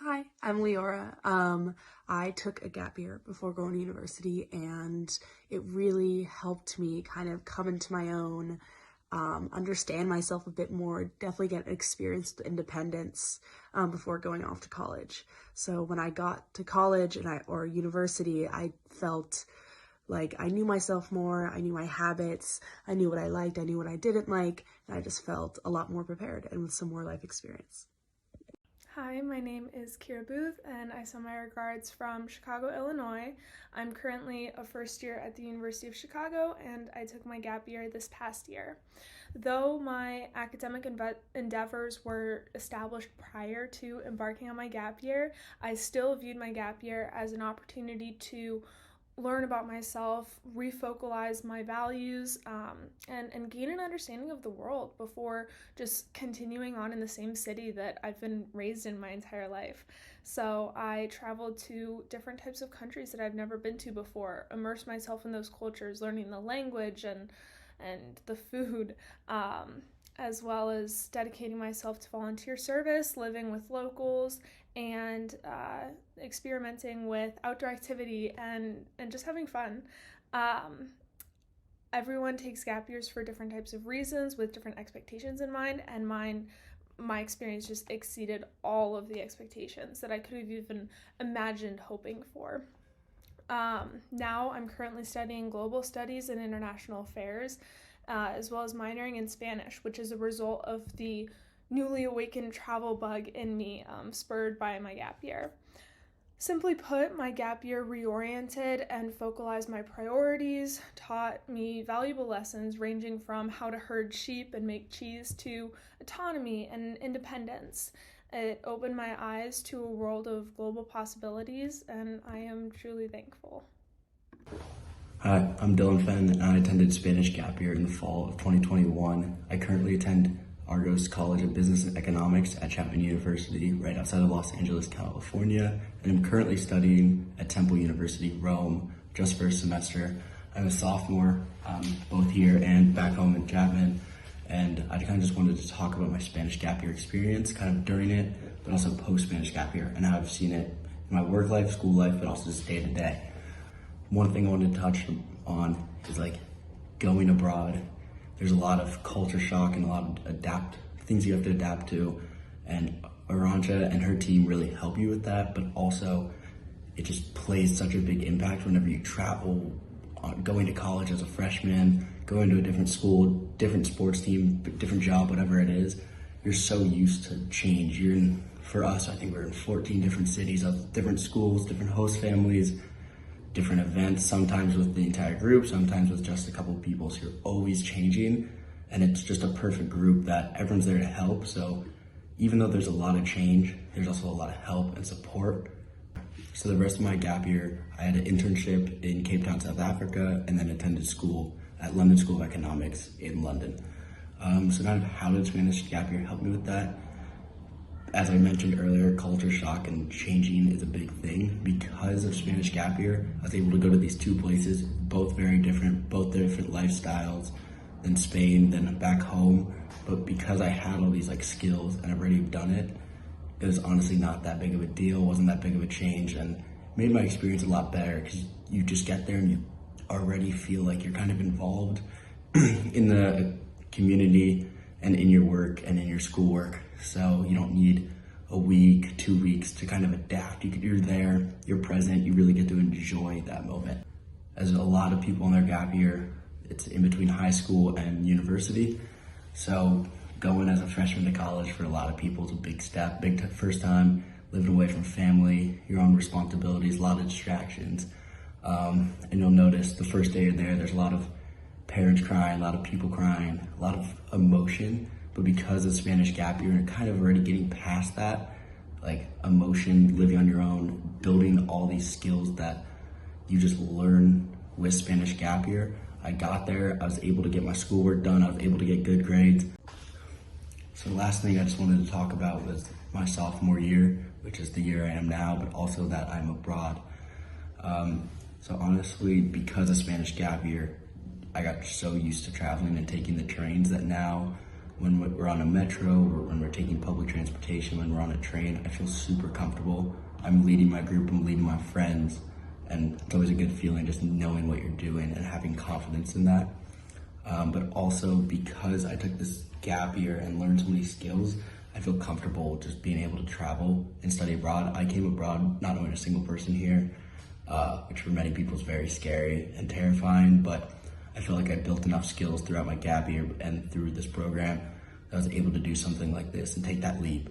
Hi, I'm Leora. I took a gap year before going to university, and it really helped me kind of come into my own, understand myself a bit more, definitely get experience with independence before going off to college. So when I got to college or university, I felt like I knew myself more, I knew my habits, I knew what I liked, I knew what I didn't like, and I just felt a lot more prepared and with some more life experience. Hi, my name is Kira Booth, and I send my regards from Chicago, Illinois. I'm currently a first year at the University of Chicago, and I took my gap year this past year. Though my academic endeavors were established prior to embarking on my gap year, I still viewed my gap year as an opportunity to learn about myself, refocalize my values, and gain an understanding of the world before just continuing on in the same city that I've been raised in my entire life. So I traveled to different types of countries that I've never been to before, immersed myself in those cultures, learning the language and the food, as well as dedicating myself to volunteer service, living with locals, and experimenting with outdoor activity and just having fun. Um, Everyone takes gap years for different types of reasons with different expectations in mind, and my experience just exceeded all of the expectations that I could have even imagined hoping for. Now I'm currently studying global studies and international affairs, as well as minoring in Spanish, which is a result of the newly awakened travel bug in me, spurred by my gap year. Simply put, my gap year reoriented and focalized my priorities, taught me valuable lessons ranging from how to herd sheep and make cheese to autonomy and independence. It opened my eyes to a world of global possibilities, and I am truly thankful. Hi, I'm Dylan Fenn, and I attended Spanish Gap Year in the fall of 2021. I currently attend Argos College of Business and Economics at Chapman University, right outside of Los Angeles, California, and I'm currently studying at Temple University, Rome, just for a semester. I'm a sophomore, both here and back home in Chapman, and I kind of just wanted to talk about my Spanish Gap Year experience, kind of during it, but also post-Spanish Gap Year, and how I've seen it in my work life, school life, but also just day to day. One thing I wanted to touch on is like going abroad. There's a lot of culture shock and a lot of things you have to adapt to, and Arantxa and her team really help you with that, but also it just plays such a big impact whenever you travel, going to college as a freshman, going to a different school, different sports team, different job, whatever it is. You're so used to change. For us, I think we're in 14 different cities of different schools, different host families, different events, sometimes with the entire group, sometimes with just a couple of people. So you're always changing, and it's just a perfect group that everyone's there to help. So even though there's a lot of change, there's also a lot of help and support. So the rest of my gap year, I had an internship in Cape Town, South Africa, and then attended school at London School of Economics in London. So kind of how did Spanish gap year help me with that? As I mentioned earlier, culture shock and changing is a big thing. Because of Spanish gap year, I was able to go to these two places, both very different, both different lifestyles than Spain, than back home. But because I had all these like skills and I've already done it, it was honestly not that big of a deal, wasn't that big of a change, and made my experience a lot better because you just get there and you already feel like you're kind of involved in the community and in your work and in your schoolwork. So you don't need a week, 2 weeks to kind of adapt. You're there, you're present, you really get to enjoy that moment. As a lot of people in their gap year, it's in between high school and university. So going as a freshman to college for a lot of people is a big step, first time, living away from family, your own responsibilities, a lot of distractions. And you'll notice the first day you're there's a lot of parents crying, a lot of people crying, a lot of emotion. But because of Spanish gap year, you're kind of already getting past that, like emotion, living on your own, building all these skills that you just learn with Spanish gap year. I got there, I was able to get my schoolwork done, I was able to get good grades. So the last thing I just wanted to talk about was my sophomore year, which is the year I am now, but also that I'm abroad. So honestly, because of Spanish gap year, I got so used to traveling and taking the trains that now when we're on a metro or when we're taking public transportation, when we're on a train, I feel super comfortable. I'm leading my group, I'm leading my friends, and it's always a good feeling just knowing what you're doing and having confidence in that. But also because I took this gap year and learned so many skills, I feel comfortable just being able to travel and study abroad. I came abroad not knowing a single person here, which for many people is very scary and terrifying, but I feel like I built enough skills throughout my gap year and through this program that I was able to do something like this and take that leap.